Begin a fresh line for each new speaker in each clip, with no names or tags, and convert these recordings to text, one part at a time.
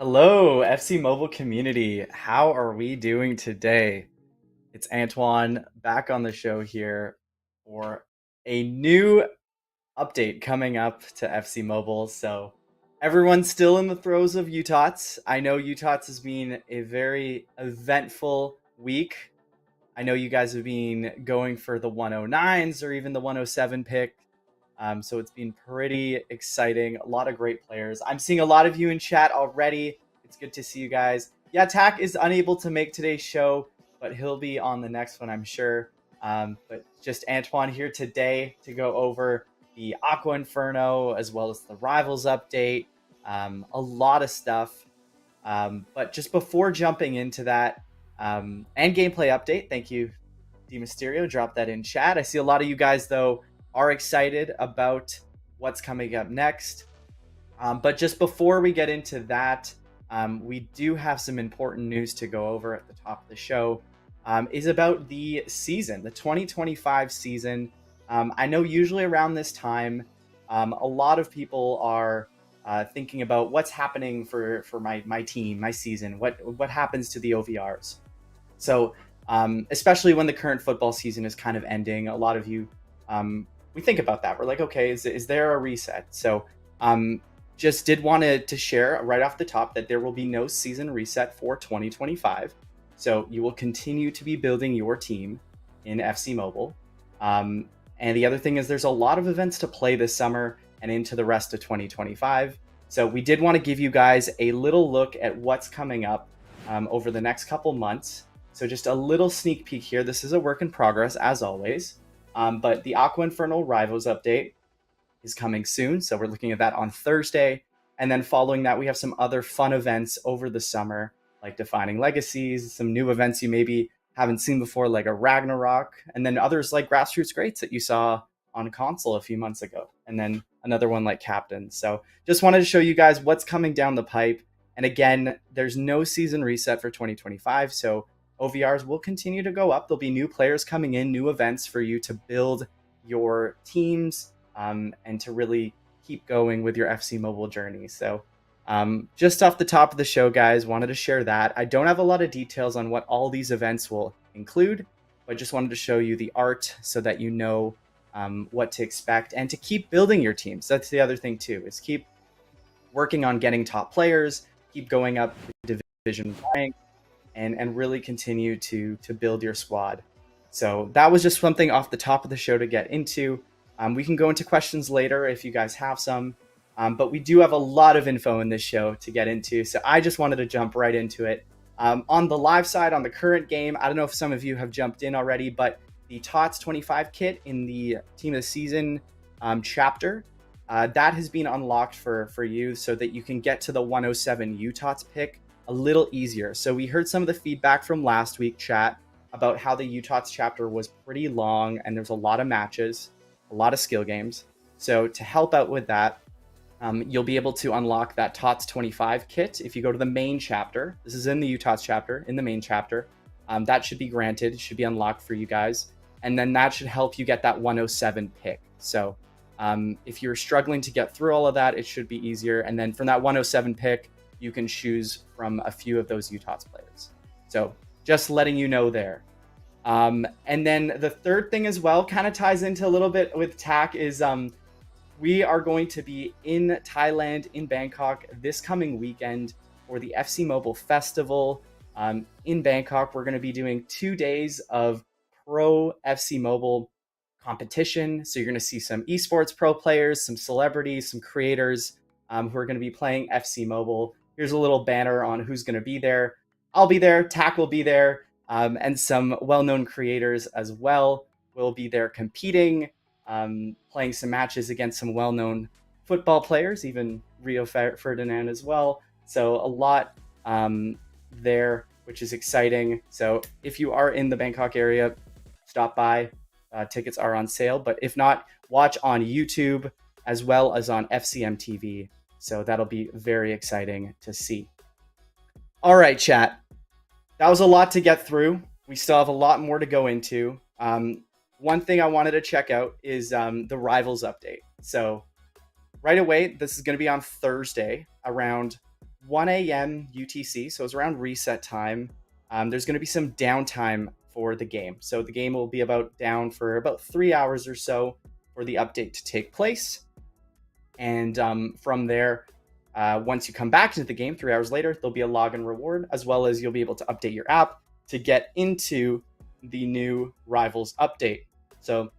Hello, FC Mobile community. How are we doing today? It's Antoine back on the show here for a new update coming up to FC Mobile. So, everyone's still in the throes of UTOTS. I know UTOTS has been a very eventful week. I know you guys have been going for the 109s or even the 107 pick. So it's been pretty exciting. A lot of great players. I'm seeing a lot of you in chat already. It's good to see you guys. Yeah, Tack is unable to make today's show, but he'll be on the next one, I'm sure. But just Antoine here today to go over the Aqua Inferno as well as the Rivals update. A lot of stuff. But just before jumping into that and gameplay update, thank you, D Mysterio. Drop that in chat. I see a lot of you guys, though, are excited about what's coming up next. But just before we get into that, we do have some important news to go over at the top of the show. Is about the season, the 2025 season. I know usually around this time, a lot of people are thinking about what's happening for my team, my season, what happens to the OVRs. So especially when the current football season is kind of ending, a lot of you, we think about that. We're like, okay, is there a reset? So just did want to share right off the top that there will be no season reset for 2025. So you will continue to be building your team in FC Mobile. And the other thing is there's a lot of events to play this summer and into the rest of 2025. So we did want to give you guys a little look at what's coming up over the next couple months. So just a little sneak peek here. This is a work in progress, as always. But the Aqua Infernal Rivals update is coming soon. So we're looking at that on Thursday. And then following that, we have some other fun events over the summer, like Defining Legacies, some new events you maybe haven't seen before, like a Ragnarok, and then others like Grassroots Greats that you saw on console a few months ago. And then another one like Captain. So just wanted to show you guys what's coming down the pipe. And again, there's no season reset for 2025. So OVRs will continue to go up. There'll be new players coming in, new events for you to build your teams and to really keep going with your FC Mobile journey. So just off the top of the show, guys, wanted to share that. I don't have a lot of details on what all these events will include, but just wanted to show you the art so that you know what to expect and to keep building your teams. That's the other thing too, is keep working on getting top players, keep going up the division rank, and really continue to build your squad. So that was just something off the top of the show to get into. We can go into questions later if you guys have some, but we do have a lot of info in this show to get into. So I just wanted to jump right into it. On the live side, on the current game, I don't know if some of you have jumped in already, but the TOTS 25 kit in the Team of the Season chapter, that has been unlocked for you so that you can get to the 107 UTOTS pick a little easier. So we heard some of the feedback from last week chat about how the UTOTS chapter was pretty long and there's a lot of matches, a lot of skill games. So to help out with that, you'll be able to unlock that TOTS 25 kit if you go to the main chapter. This is in the UTOTS chapter, in the main chapter. That should be granted, it should be unlocked for you guys. And then that should help you get that 107 pick. So if you're struggling to get through all of that, it should be easier. And then from that 107 pick, you can choose from a few of those UTOTS players. So just letting you know there. And then the third thing as well kind of ties into a little bit with TAC is we are going to be in Thailand, in Bangkok this coming weekend for the FC Mobile Festival. In Bangkok, we're going to be doing 2 days of pro FC Mobile competition. So you're going to see some esports pro players, some celebrities, some creators who are going to be playing FC Mobile. Here's a little banner on who's going to be there. I'll be there, TAC will be there, and some well-known creators as well will be there competing, playing some matches against some well-known football players, even Rio Ferdinand as well. So a lot there, which is exciting. So if you are in the Bangkok area, stop by. Tickets are on sale, but if not, watch on YouTube as well as on FCM TV. So that'll be very exciting to see. All right, chat. That was a lot to get through. We still have a lot more to go into. One thing I wanted to check out is the Rivals update. So right away, this is going to be on Thursday around 1 a.m. UTC, so it's around reset time. There's going to be some downtime for the game. So the game will be down for about 3 hours or so for the update to take place. And from there, once you come back into the game 3 hours later, there'll be a login reward, as well as you'll be able to update your app to get into the new Rivals update. So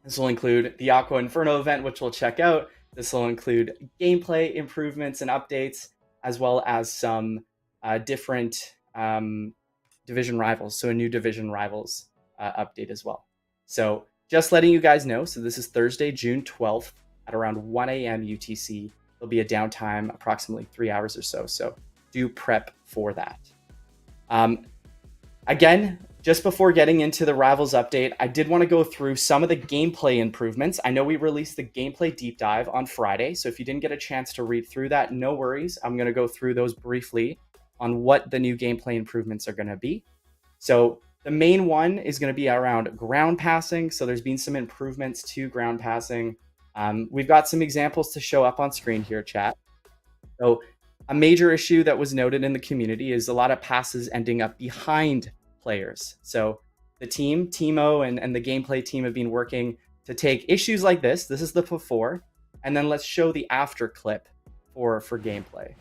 this will include the Aqua Inferno event, which we'll check out. This will include gameplay improvements and updates, as well as some different division rivals. So a new division rivals update as well. So just letting you guys know. So this is Thursday, June 12th at around 1 a.m. UTC. There'll be a downtime, approximately 3 hours or so. So do prep for that. Again, just before getting into the Rivals update, I did want to go through some of the gameplay improvements. I know we released the gameplay deep dive on Friday, so if you didn't get a chance to read through that, no worries. I'm going to go through those briefly on what the new gameplay improvements are going to be. So the main one is going to be around ground passing. So there's been some improvements to ground passing. We've got some examples to show up on screen here, chat. So a major issue that was noted in the community is a lot of passes ending up behind players. So the team, Timo and the gameplay team have been working to take issues like this. This is the before, and then let's show the after clip for gameplay.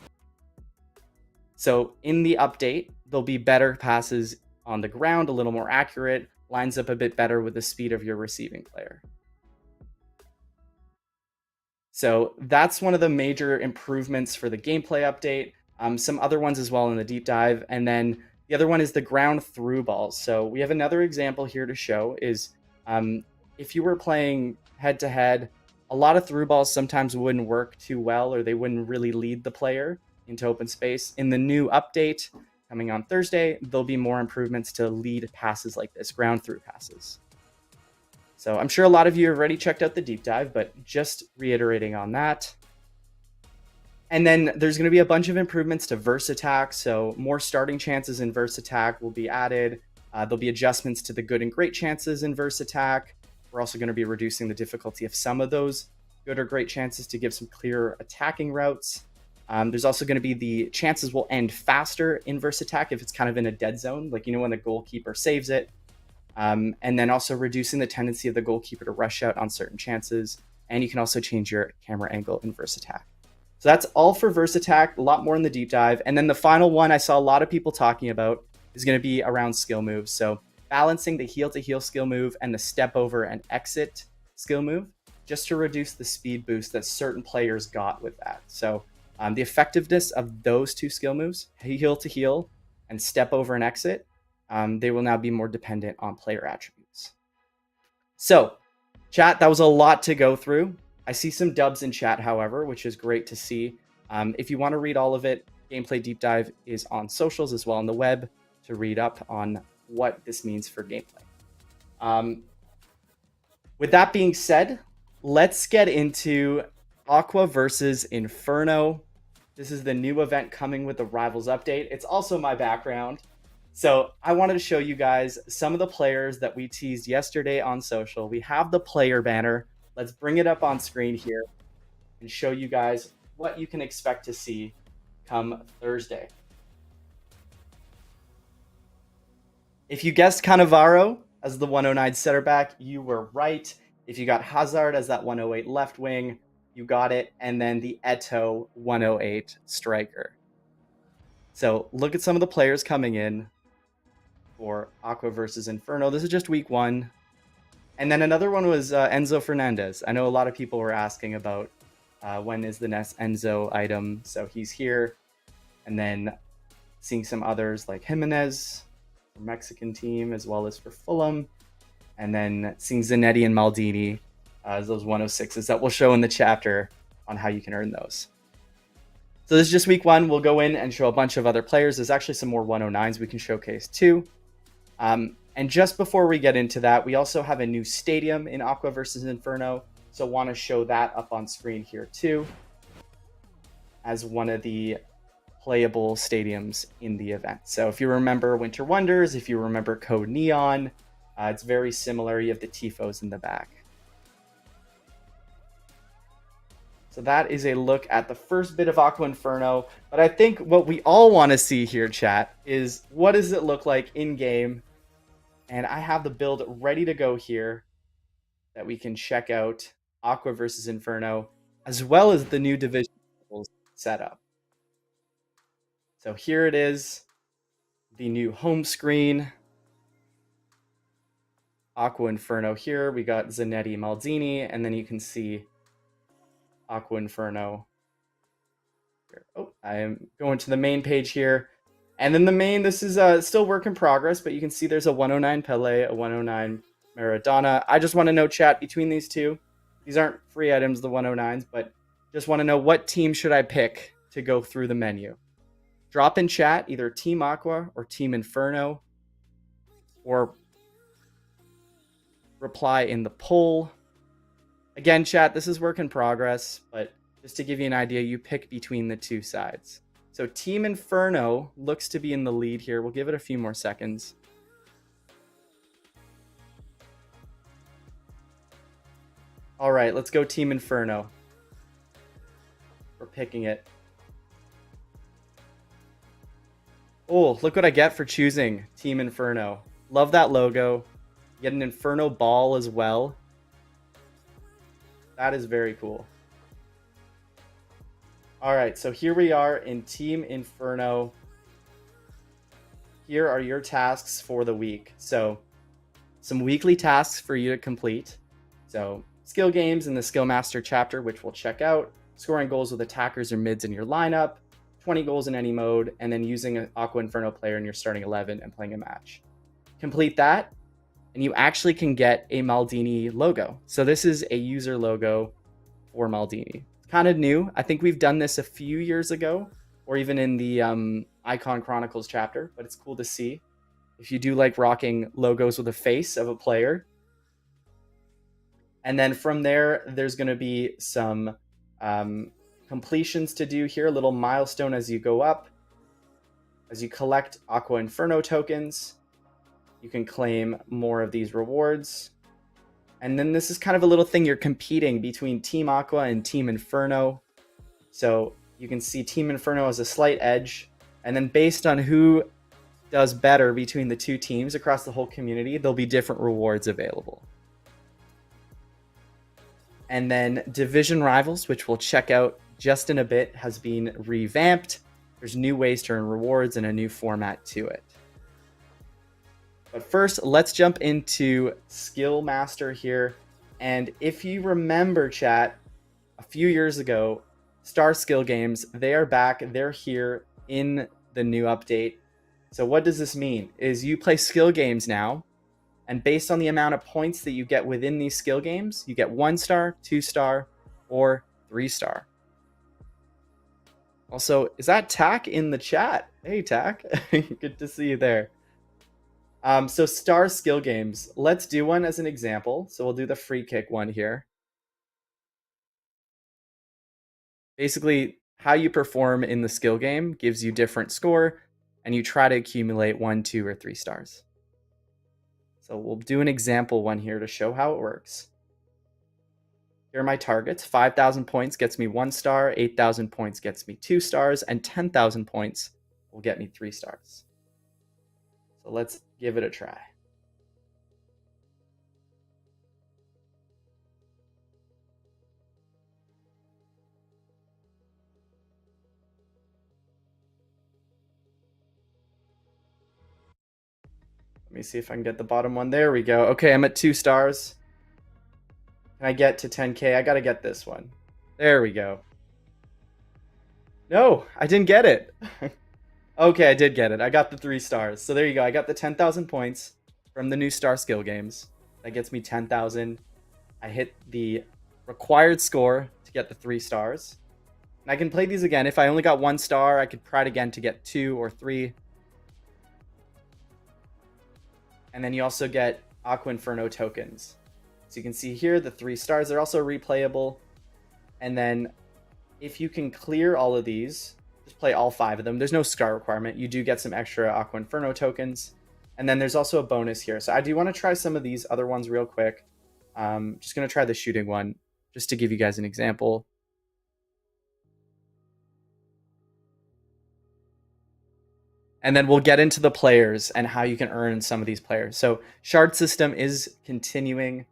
So in the update, there'll be better passes on the ground, a little more accurate, lines up a bit better with the speed of your receiving player. So that's one of the major improvements for the gameplay update. Some other ones as well in the deep dive. And then the other one is the ground through balls. So we have another example here to show is if you were playing head to head, a lot of through balls sometimes wouldn't work too well, or they wouldn't really lead the player into open space. In the new update coming on Thursday, there'll be more improvements to lead passes like this, ground through passes. So I'm sure a lot of you have already checked out the deep dive, but just reiterating on that. And then there's going to be a bunch of improvements to verse attack. So more starting chances in verse attack will be added. There'll be adjustments to the good and great chances in verse attack. We're also going to be reducing the difficulty of some of those good or great chances to give some clearer attacking routes. There's also going to be the chances will end faster in verse attack if it's kind of in a dead zone, like, when the goalkeeper saves it. And then also reducing the tendency of the goalkeeper to rush out on certain chances. And you can also change your camera angle in verse attack. So that's all for verse attack, a lot more in the deep dive. And then the final one I saw a lot of people talking about is going to be around skill moves. So balancing the heel to heel skill move and the step over and exit skill move, just to reduce the speed boost that certain players got with that. So the effectiveness of those two skill moves, heel to heel and step over and exit, they will now be more dependent on player attributes. So, chat, that was a lot to go through. I see some dubs in chat, however, which is great to see. If you want to read all of it, Gameplay Deep Dive is on socials as well on the web to read up on what this means for gameplay. With that being said, let's get into Aqua versus Inferno. This is the new event coming with the Rivals update. It's also my background. So I wanted to show you guys some of the players that we teased yesterday on social. We have the player banner. Let's bring it up on screen here and show you guys what you can expect to see come Thursday. If you guessed Cannavaro as the 109 center back, you were right. If you got Hazard as that 108 left wing, you got it. And then the Eto 108 striker. So look at some of the players coming in for Aqua versus Inferno. This is just week one. And then another one was Enzo Fernandez. I know a lot of people were asking about when is the next Enzo item. So he's here. And then seeing some others like Jimenez, for Mexican team, as well as for Fulham. And then seeing Zanetti and Maldini as those 106s that we'll show in the chapter on how you can earn those. So this is just week one. We'll go in and show a bunch of other players. There's actually some more 109s we can showcase too. And just before we get into that, we also have a new stadium in Aqua versus Inferno. So want to show that up on screen here too, as one of the playable stadiums in the event. So if you remember Winter Wonders, if you remember Code Neon, it's very similar. You have the TIFOs in the back. So that is a look at the first bit of Aqua Inferno. But I think what we all want to see here, chat, is what does it look like in game? And I have the build ready to go here that we can check out Aqua versus Inferno, as well as the new division setup. So here it is, the new home screen. Aqua Inferno here. We got Zanetti Maldini, and then you can see Aqua Inferno here. Oh, I am going to the main page here. And then the main, this is still work in progress, but you can see there's a 109 Pele, a 109 Maradona. I just want to know, chat, between these two. These aren't free items, the 109s, but just want to know what team should I pick to go through the menu. Drop in chat either Team Aqua or Team Inferno, or reply in the poll. Again, chat, this is work in progress, but just to give you an idea, you pick between the two sides. So Team Inferno looks to be in the lead here. We'll give it a few more seconds. All right, let's go Team Inferno. We're picking it. Oh, look what I get for choosing Team Inferno. Love that logo. Get an Inferno ball as well. That is very cool. All right, so here we are in Team Inferno. Here are your tasks for the week. So some weekly tasks for you to complete. So skill games in the Skill Master chapter, which we'll check out. Scoring goals with attackers or mids in your lineup. 20 goals in any mode, and then using an Aqua Inferno player in your starting 11 and playing a match. Complete that, and you actually can get a Maldini logo. So this is a user logo for Maldini. It's kind of new. I think we've done this a few years ago, or even in the Icon Chronicles chapter, but it's cool to see. If you do like rocking logos with a face of a player. And then from there, there's going to be some completions to do here, a little milestone as you go up. As you collect Aqua Inferno tokens, you can claim more of these rewards. And then this is kind of a little thing, you're competing between Team Aqua and Team Inferno. So you can see Team Inferno has a slight edge. And then based on who does better between the two teams across the whole community, there'll be different rewards available. And then Division Rivals, which we'll check out just in a bit, has been revamped. There's new ways to earn rewards and a new format to it. But first, let's jump into Skill Master here. And if you remember, chat, a few years ago, Star Skill Games, they are back. They're here in the new update. So what does this mean? Is you play skill games now, and based on the amount of points that you get within these skill games, you get 1-star, 2-star, or 3-star. Also, is that Tack in the chat? Hey, Tack. Good to see you there. So Star Skill Games. Let's do one as an example. So we'll do the free kick one here. Basically, how you perform in the skill game gives you different score, and you try to accumulate 1, 2, or 3 stars. So we'll do an example one here to show how it works. Here are my targets. 5,000 points gets me 1 star, 8,000 points gets me 2 stars, and 10,000 points will get me 3 stars. So let's give it a try. Let me see if I can get the bottom one. There we go. Okay, I'm at 2 stars. Can I get to 10K? I gotta get this one. There we go. No, I didn't get it. Okay, I did get it. I got the 3 stars. So there you go. I got the 10,000 points from the new Star Skill Games. That gets me 10,000. I hit the required score to get the 3 stars. And I can play these again. If I only got 1 star, I could try it again to get 2 or 3. And then you also get Aqua Inferno tokens. So you can see here the 3 stars are also replayable. And then if you can clear all of these, just play all 5 of them. There's no scar requirement. You do get some extra Aqua Inferno tokens. And then there's also a bonus here. So I do want to try some of these other ones real quick. Just going to try the shooting one just to give you guys an example. And then we'll get into the players and how you can earn some of these players. So shard system is continuing,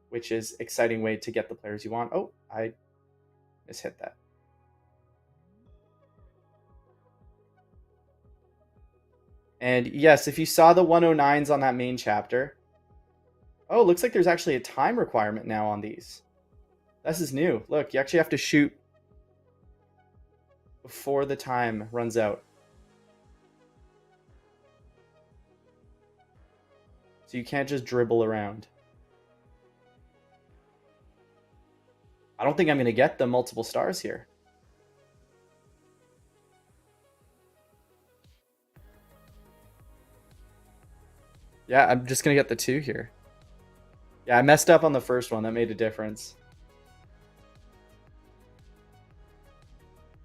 which is exciting way to get the players you want. Oh, I just hit that. And yes, if you saw the 109s on that main chapter, oh, looks like there's actually a time requirement now on these. This is new. Look, you actually have to shoot before the time runs out. So you can't just dribble around. I don't think I'm going to get the multiple stars here. Yeah, I'm just going to get the 2 here. Yeah, I messed up on the first one. That made a difference.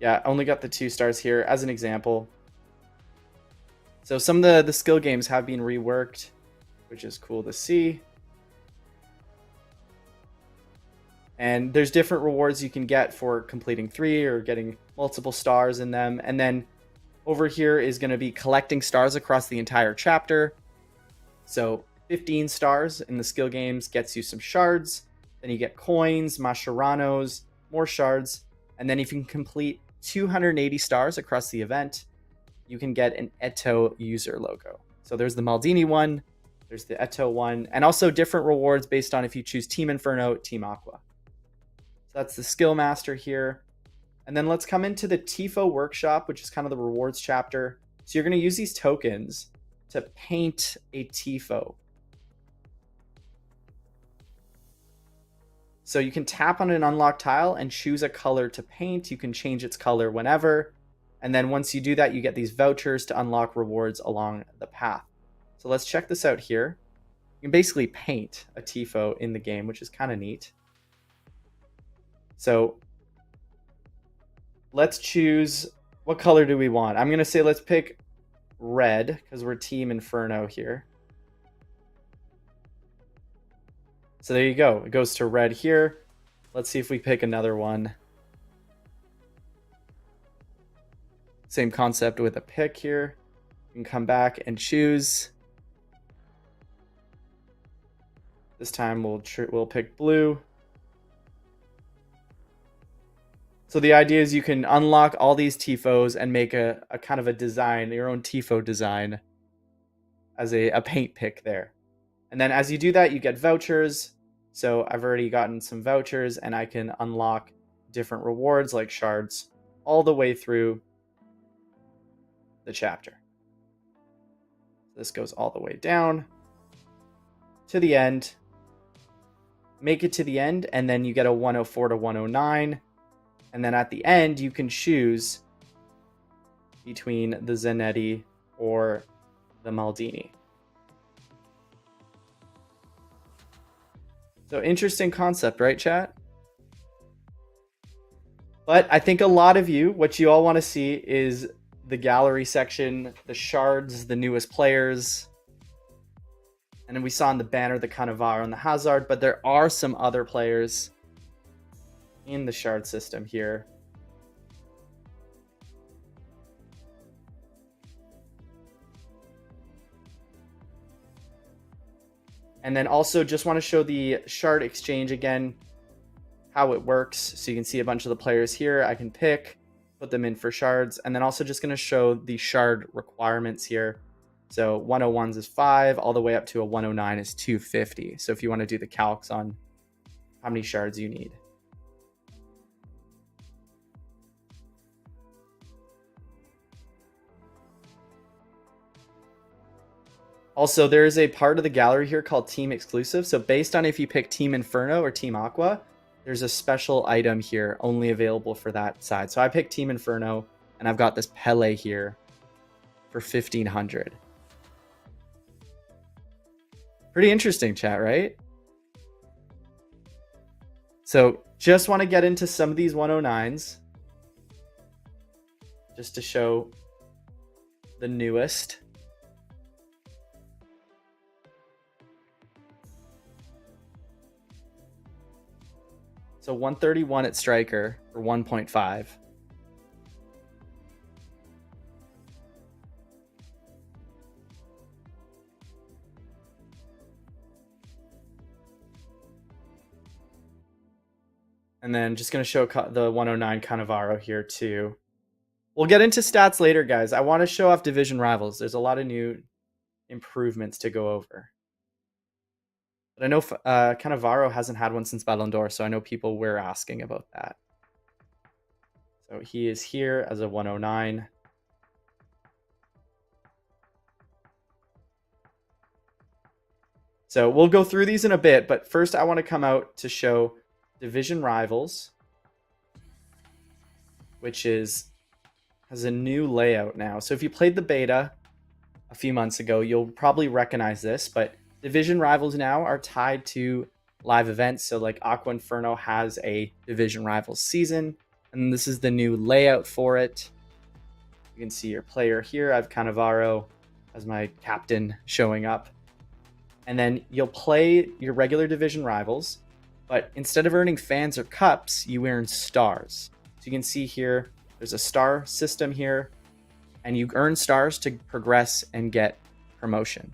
Yeah, only got the 2 stars here as an example. So some of the skill games have been reworked, which is cool to see. And there's different rewards you can get for completing 3 or getting multiple stars in them. And then over here is going to be collecting stars across the entire chapter. So 15 stars in the skill games gets you some shards. Then you get coins, masharanos, more shards. And then if you can complete 280 stars across the event, you can get an Eto user logo. So there's the Maldini one, there's the Eto one, and also different rewards based on if you choose Team Inferno, Team Aqua. So that's the skill master here. And then let's come into the TIFO workshop, which is kind of the rewards chapter. So you're going to use these tokens to paint a TIFO. So you can tap on an unlocked tile and choose a color to paint. You can change its color whenever. And then once you do that, you get these vouchers to unlock rewards along the path. So let's check this out here. You can basically paint a TIFO in the game, which is kind of neat. So let's choose, what color do we want? I'm going to say let's pick red because we're Team Inferno here. So there you go. It goes to red here. Let's see if we pick another one. Same concept with a pick here. You can come back and choose. This time we'll pick blue. So the idea is you can unlock all these TIFOs and make a kind of a design, your own TIFO design as a paint pick there. And then as you do that, you get vouchers. So I've already gotten some vouchers and I can unlock different rewards like shards all the way through the chapter. This goes all the way down to the end. Make it to the end and then you get a 104 to 109. And then at the end, you can choose between the Zanetti or the Maldini. So interesting concept, right, chat? But I think a lot of you, what you all want to see is the gallery section, the shards, the newest players. And then we saw in the banner the Cannavaro and the Hazard, but there are some other players in the shard system here. And then also just want to show the shard exchange again, how it works. So you can see a bunch of the players here. I can pick, put them in for shards. And then also just going to show the shard requirements here. So 101s is 5, all the way up to a 109 is 250. So if you want to do the calcs on how many shards you need. Also, there is a part of the gallery here called Team Exclusive. So based on if you pick Team Inferno or Team Aqua, there's a special item here only available for that side. So I picked Team Inferno and I've got this Pele here for 1500. Pretty interesting, chat, right? So just want to get into some of these 109s just to show the newest. So 131 at striker for 1.5. And then just going to show the 109 Cannavaro here too. We'll get into stats later, guys. I want to show off Division Rivals. There's a lot of new improvements to go over. But I know Cannavaro hasn't had one since Ballon d'Or, so I know people were asking about that. So he is here as a 109. So we'll go through these in a bit, but first I want to come out to show Division Rivals, which has a new layout now. So if you played the beta a few months ago, you'll probably recognize this, but Division Rivals now are tied to live events. So like Aqua Inferno has a Division Rivals season, and this is the new layout for it. You can see your player here. I have Cannavaro as my captain showing up. And then you'll play your regular Division Rivals, but instead of earning fans or cups, you earn stars. So you can see here, there's a star system here, and you earn stars to progress and get promotion.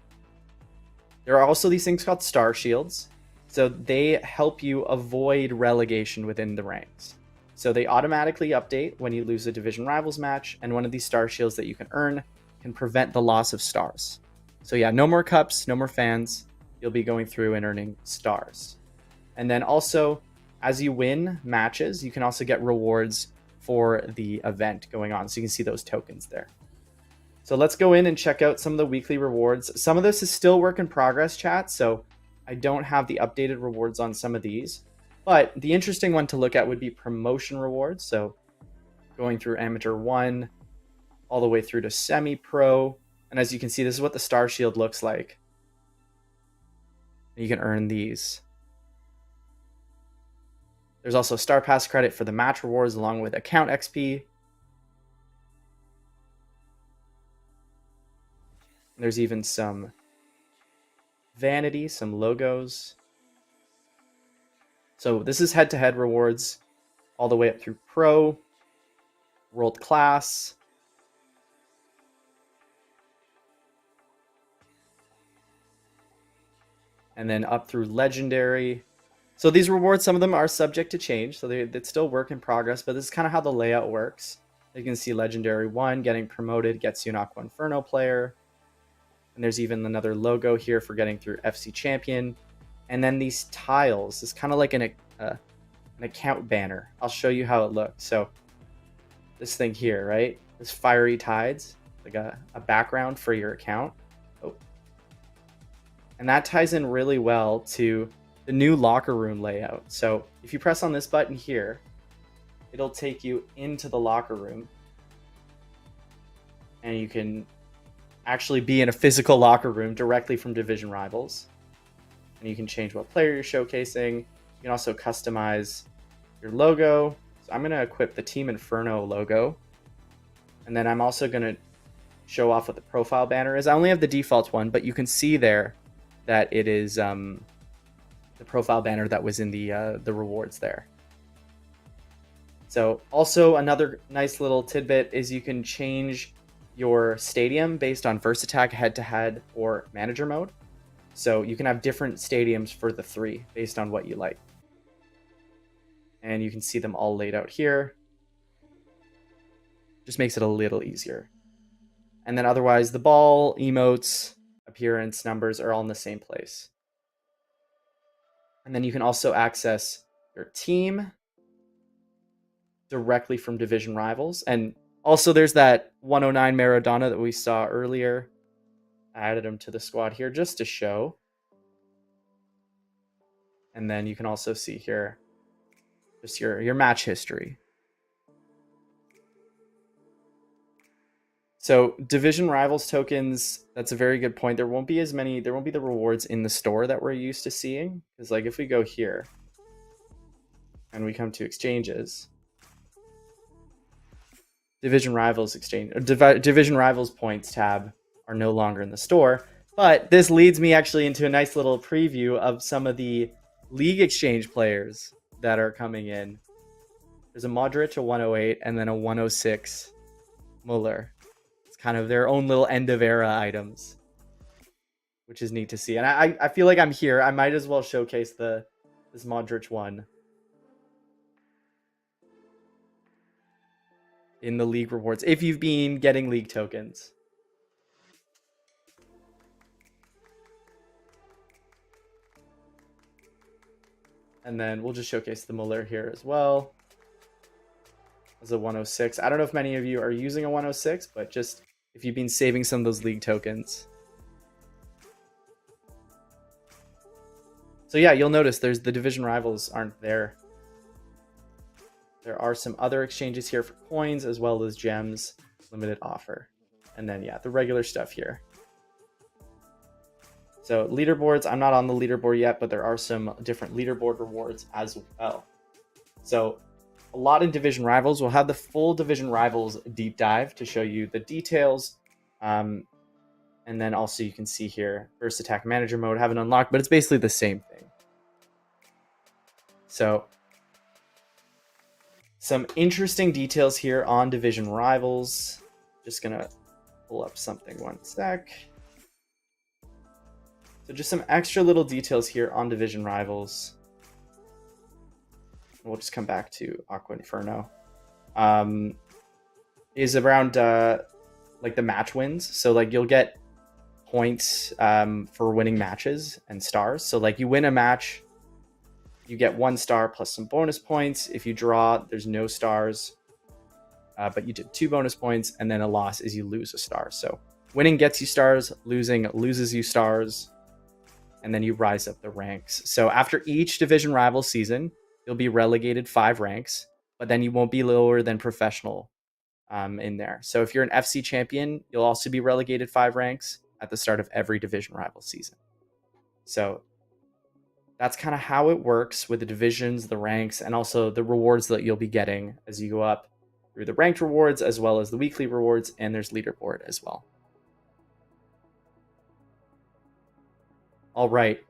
There are also these things called star shields. So they help you avoid relegation within the ranks. So they automatically update when you lose a Division Rivals match, and one of these star shields that you can earn can prevent the loss of stars. So yeah, no more cups, no more fans. You'll be going through and earning stars. And then also, as you win matches, you can also get rewards for the event going on. So you can see those tokens there. So let's go in and check out some of the weekly rewards. Some of this is still work in progress, chat, so I don't have the updated rewards on some of these. But the interesting one to look at would be promotion rewards. So going through Amateur 1 all the way through to Semi-Pro. And as you can see, this is what the Star Shield looks like. You can earn these. There's also Star Pass credit for the match rewards along with account XP. There's even some vanity, some logos. So this is head-to-head rewards all the way up through Pro, World Class, and then up through Legendary. So these rewards, some of them are subject to change, so they still work in progress, but this is kind of how the layout works. You can see Legendary 1 getting promoted gets you an Aqua Inferno player. And there's even another logo here for getting through FC Champion. And then these tiles is kind of like an account banner. I'll show you how it looks. So this thing here, right? This fiery tides, like a background for your account. Oh. And that ties in really well to the new locker room layout. So if you press on this button here, it'll take you into the locker room. And you can actually be in a physical locker room directly from Division Rivals. And you can change what player you're showcasing. You can also customize your logo. So I'm going to equip the Team Inferno logo. And then I'm also going to show off what the profile banner is. I only have the default one, but you can see there that it is the profile banner that was in the rewards there. So also another nice little tidbit is you can change your stadium based on Versattack, head-to-head, or manager mode. So you can have different stadiums for the three based on what you like. And you can see them all laid out here. Just makes it a little easier. And then otherwise, the ball, emotes, appearance, numbers are all in the same place. And then you can also access your team directly from Division Rivals. And also there's that 109 Maradona that we saw earlier. I added him to the squad here just to show. And then you can also see here just your match history. So Division Rivals tokens, that's a very good point. There won't be the rewards in the store that we're used to seeing. Because like if we go here and we come to exchanges, Division Rivals points tab are no longer in the store. But this leads me actually into a nice little preview of some of the league exchange players that are coming in. There's a Modric, a 108, and then a 106 Muller. It's kind of their own little end of era items, which is neat to see. And I feel like I'm here. I might as well showcase this Modric one. in the league rewards if you've been getting league tokens. And then we'll just showcase the Muller here as well as a 106. I don't know if many of you are using a 106, but just if you've been saving some of those league tokens. So yeah, you'll notice there's the division rivals aren't there. There are some other exchanges here for coins as well as gems, limited offer. And then yeah, the regular stuff here. So leaderboards, I'm not on the leaderboard yet, but there are some different leaderboard rewards as well. So a lot in Division Rivals. We'll have the full Division Rivals deep dive to show you the details. And then also you can see here, First Attack Manager mode, haven't unlocked, but it's basically the same thing. So some interesting details here on Division Rivals. Just gonna pull up something one sec. So just some extra little details here on Division Rivals. We'll just come back to Aqua Inferno. Is around like the match wins. So like you'll get points for winning matches and stars. So like you win a match, you get 1 star plus some bonus points. If you draw, there's no stars, but you did 2 bonus points, and then a loss is you lose a star. So winning gets you stars, losing loses you stars, and then you rise up the ranks. So after each Division Rival season, you'll be relegated 5 ranks, but then you won't be lower than professional in there. So if you're an FC champion, you'll also be relegated 5 ranks at the start of every Division Rival season. So that's kind of how it works with the divisions, the ranks, and also the rewards that you'll be getting as you go up through the ranked rewards as well as the weekly rewards, and there's leaderboard as well. All right.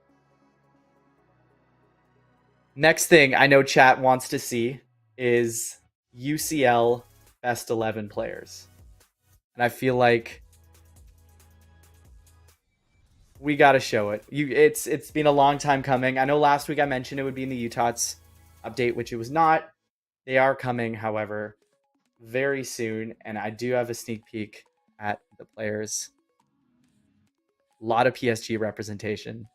Next thing I know chat wants to see is UCL best 11 players. And I feel like we got to show it. It's been a long time coming. I know last week I mentioned it would be in the TOTS update, which it was not. They are coming, however, very soon, and I do have a sneak peek at the players. A lot of PSG representation.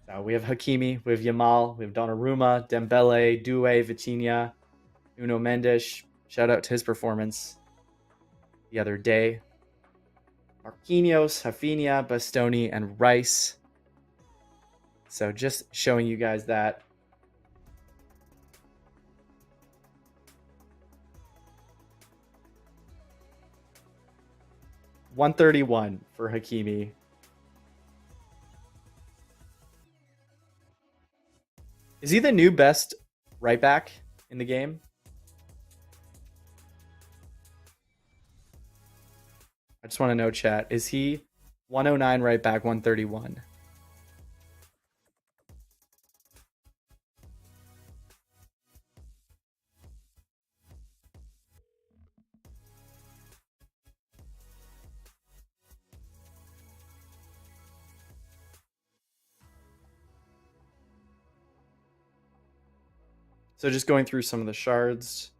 So we have Hakimi, we have Yamal, we have Donnarumma, Dembele, Doué, Vitinha, Nuno Mendes. Shout out to his performance the other day. Marquinhos, Rafinha, Bastoni, and Rice. So just showing you guys that. $131 for Hakimi. Is he the new best right back in the game? I just want to know, chat. Is he 109 right back, 131? So just going through some of the shards.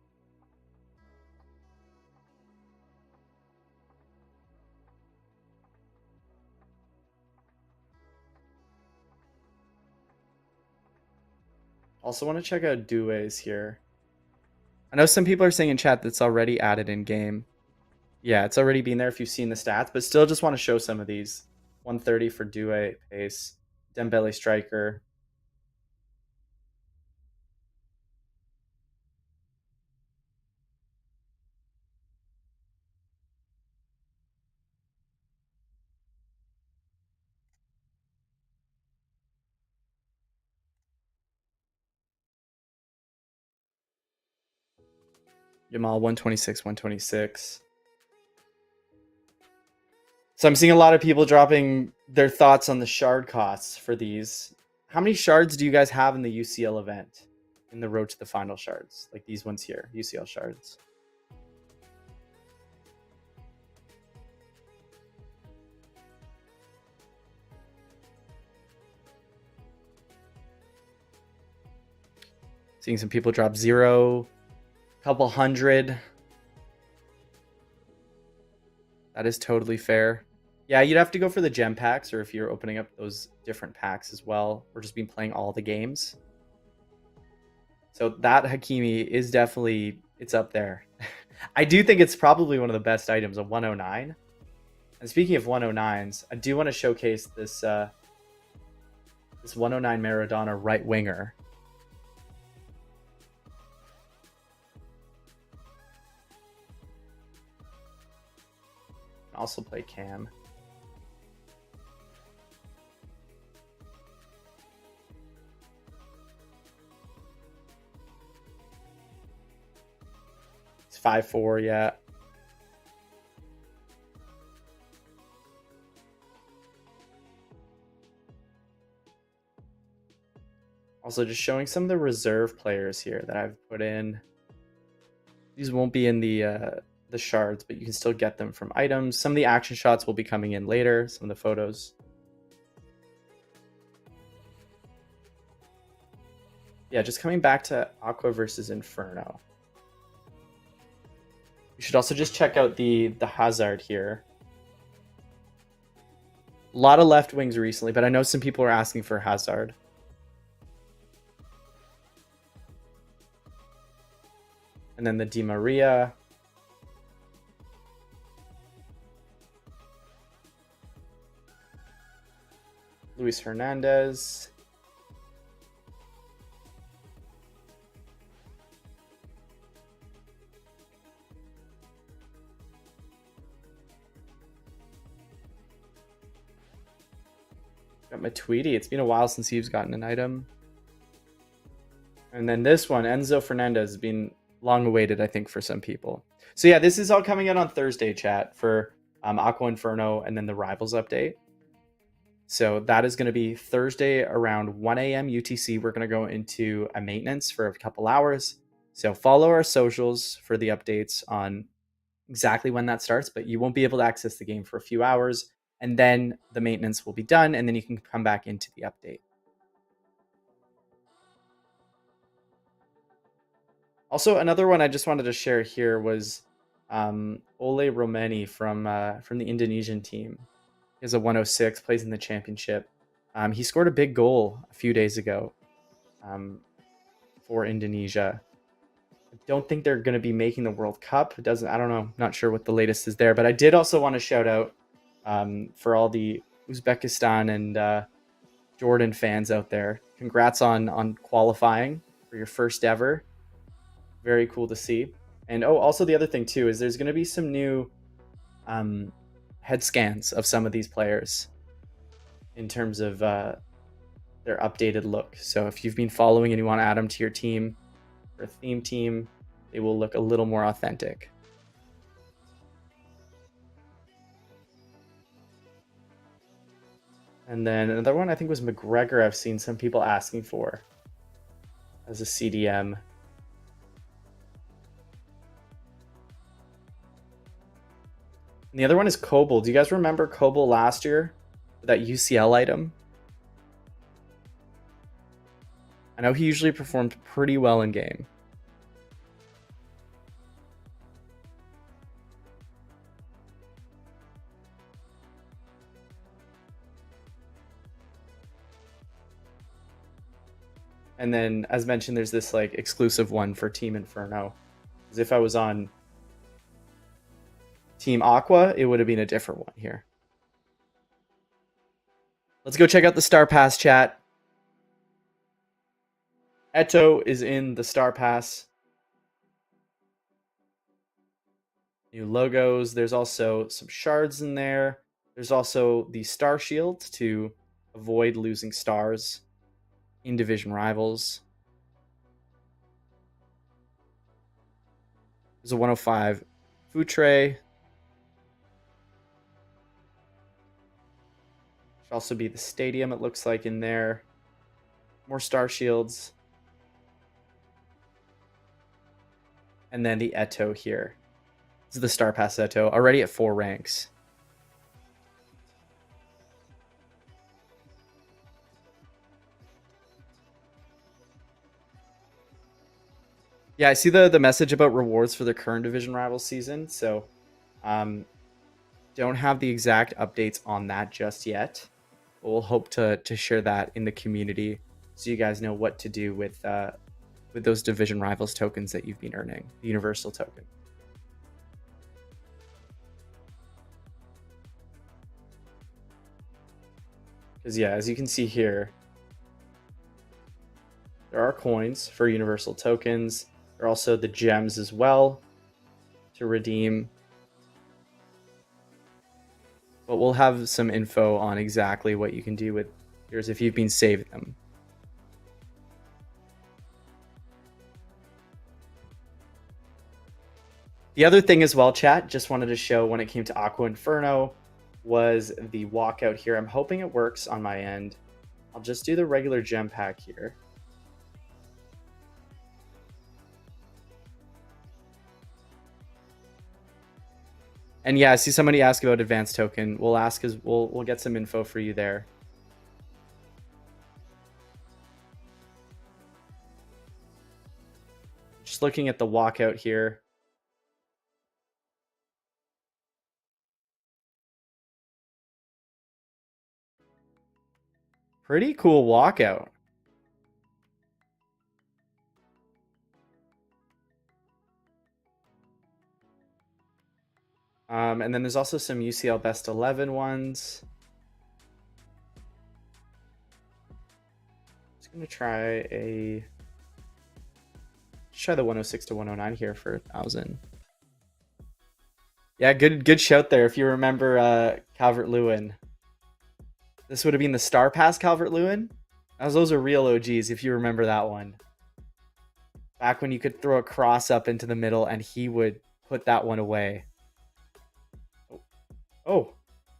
Also want to check out Doué's here. I know some people are saying in chat that's already added in game. Yeah, it's already been there if you've seen the stats, but still just want to show some of these. 130 for Doué pace, Dembele striker. Yamal 126, 126. So I'm seeing a lot of people dropping their thoughts on the shard costs for these. How many shards do you guys have in the UCL event? In the road to the final shards? Like these ones here, UCL shards. Seeing some people drop 0, couple hundred. That is totally fair. Yeah, you'd have to go for the gem packs, or if you're opening up those different packs as well, or just been playing all the games. So that Hakimi is definitely, it's up there. I do think it's probably one of the best items, a 109. And speaking of 109s, I do want to showcase this this 109 Maradona right winger. Also play Cam. It's 5'4", yeah. Also, just showing some of the reserve players here that I've put in. These won't be in the shards, but you can still get them from items. Some of the action shots will be coming in later, some of the photos. Yeah, just coming back to Aqua versus Inferno. You should also just check out the Hazard here. A lot of left wings recently, but I know some people are asking for Hazard. And then the Di Maria. Luis Hernandez. Got Matuidi. It's been a while since he's gotten an item. And then this one, Enzo Fernandez, has been long awaited, I think, for some people. So yeah, this is all coming out on Thursday, chat, for Aqua Inferno and then the Rivals update. So that is going to be Thursday around 1 a.m. UTC. We're going to go into a maintenance for a couple hours. So follow our socials for the updates on exactly when that starts, but you won't be able to access the game for a few hours. And then the maintenance will be done, and then you can come back into the update. Also, another one I just wanted to share here was Ole Romeni from the Indonesian team. He has a 106, plays in the championship. He scored a big goal a few days ago for Indonesia. I don't think they're going to be making the World Cup. I don't know. Not sure what the latest is there. But I did also want to shout out for all the Uzbekistan and Jordan fans out there. Congrats on qualifying for your first ever. Very cool to see. And also the other thing too is there's going to be some new head scans of some of these players in terms of their updated look. So if you've been following and you want to add them to your team or theme team, they will look a little more authentic. And then another one I think was McGregor. I've seen some people asking for as a CDM. And the other one is Koble. Do you guys remember Koble last year? That UCL item? I know he usually performed pretty well in game. And then, as mentioned, there's this like exclusive one for Team Inferno. Because if I was on Team Aqua, it would have been a different one here. Let's go check out the Star Pass, chat. Eto is in the Star Pass. New logos. There's also some shards in there. There's also the Star Shield to avoid losing stars in Division Rivals. There's a 105 food tray. Should also be the stadium, it looks like, in there. More Star Shields. And then the Eto here. This is the Star Pass Eto, already at 4 ranks. Yeah, I see the message about rewards for the current Division Rivals season. So don't have the exact updates on that just yet. But we'll hope to share that in the community so you guys know what to do with those Division Rivals tokens that you've been earning, the Universal token. Because yeah, as you can see here, there are coins for Universal tokens. There are also the gems as well to redeem. But we'll have some info on exactly what you can do with yours if you've been saving them. The other thing as well, chat, just wanted to show when it came to Aqua Inferno was the walkout here. I'm hoping it works on my end. I'll just do the regular gem pack here. And yeah, I see somebody ask about advanced token. We'll ask as we'll get some info for you there. Just looking at the walkout here. Pretty cool walkout. And then there's also some UCL best 11 ones. Just gonna try the 106 to 109 here for 1,000. Yeah, good shout there. If you remember Calvert-Lewin, this would have been the Star Pass Calvert-Lewin. Those are real OGs if you remember that one. Back when you could throw a cross up into the middle and he would put that one away. Oh,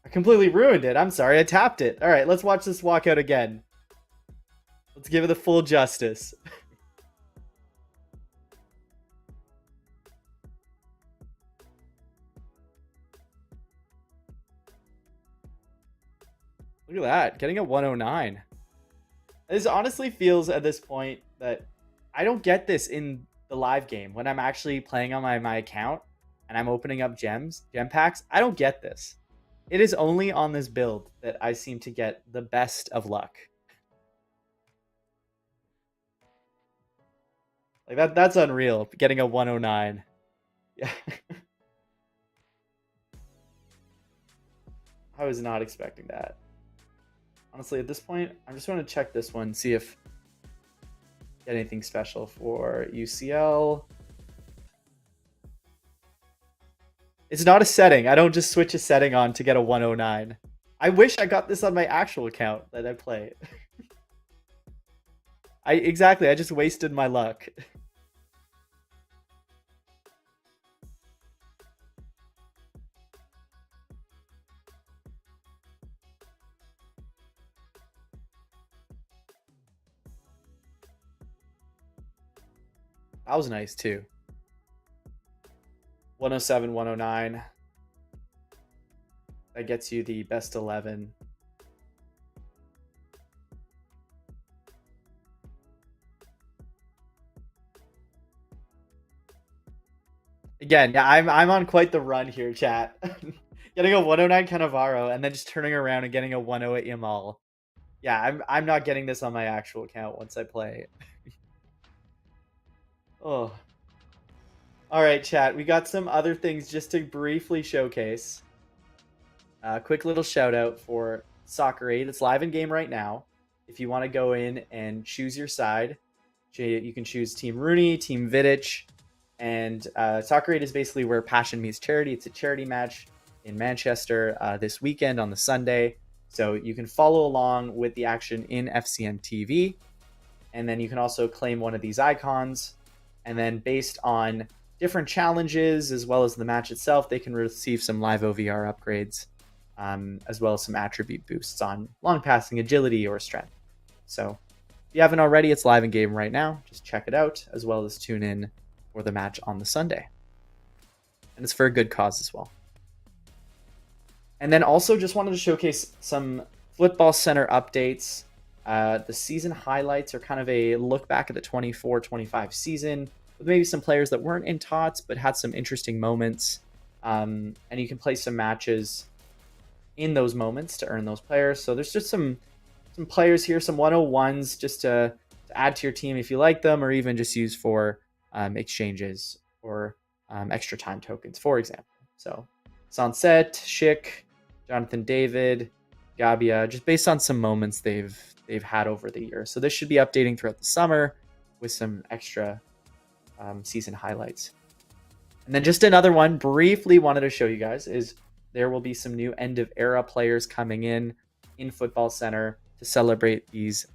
I completely ruined it. I'm sorry, I tapped it. All right, let's watch this walkout again. Let's give it the full justice. Look at that, getting a 109. This honestly feels at this point that I don't get this in the live game when I'm actually playing on my account and I'm opening up gem packs. I don't get this. It is only on this build that I seem to get the best of luck. Like that's unreal, getting a 109. Yeah. I was not expecting that. Honestly, at this point, I'm just going to check this one, see if get anything special for UCL. It's not a setting. I don't just switch a setting on to get a 109. I wish I got this on my actual account that I play. Exactly, I just wasted my luck. That was nice too. 107, 109. That gets you the best 11. Again, yeah, I'm on quite the run here, chat. Getting a 109 Cannavaro and then just turning around and getting a 108 Yamal. Yeah, I'm not getting this on my actual account once I play. Oh. All right, chat. We got some other things just to briefly showcase. Quick little shout out for Soccer 8. It's live in game right now. If you want to go in and choose your side, you can choose Team Rooney, Team Vidic, and Soccer 8 is basically where passion meets charity. It's a charity match in Manchester this weekend on the Sunday. So you can follow along with the action in FCN TV. And then you can also claim one of these icons. And then based on different challenges, as well as the match itself, they can receive some live OVR upgrades, as well as some attribute boosts on long passing, agility, or strength. So if you haven't already, it's live in game right now. Just check it out, as well as tune in for the match on the Sunday. And it's for a good cause as well. And then also just wanted to showcase some Football Center updates. The season highlights are kind of a look back at the 24-25 season with maybe some players that weren't in TOTS but had some interesting moments. and you can play some matches in those moments to earn those players. So there's just some players here, some 101s just to add to your team if you like them, or even just use for exchanges or extra time tokens, for example. So Sunset, Schick, Jonathan David, Gabia, just based on some moments they've had over the year. So this should be updating throughout the summer with some extra season highlights. And then just another one, briefly wanted to show you guys, is there will be some new end of era players coming in Football Center to celebrate these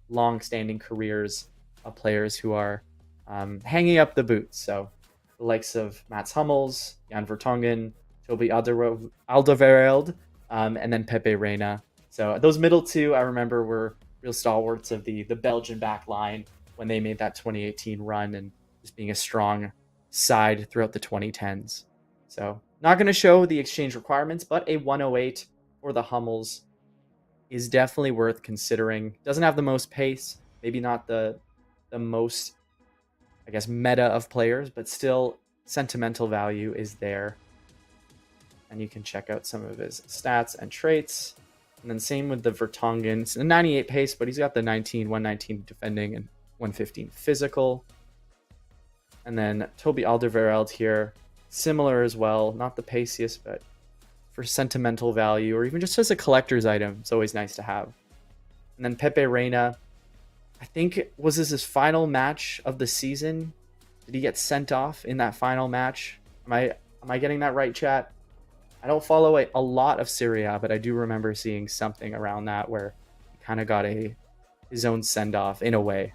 long-standing careers of players who are hanging up the boots. So the likes of Mats Hummels, Jan Vertonghen, Toby Alderweireld, and then Pepe Reina. So those middle two, I remember, were real stalwarts of the Belgian back line when they made that 2018 run and just being a strong side throughout the 2010s. So not going to show the exchange requirements, but a 108 for the Hummels is definitely worth considering. Doesn't have the most pace, maybe not the most, I guess, meta of players, but still sentimental value is there. And you can check out some of his stats and traits. And then same with the Vertonghen. It's a 98 pace, but he's got the 119 defending and 115 physical. And then Toby Alderweireld here, similar as well. Not the paciest, but for sentimental value or even just as a collector's item, it's always nice to have. And then Pepe Reina, I think, was this his final match of the season? Did he get sent off in that final match? Am I getting that right, chat? I don't follow a lot of Serie A, but I do remember seeing something around that where he kind of got his own send-off in a way.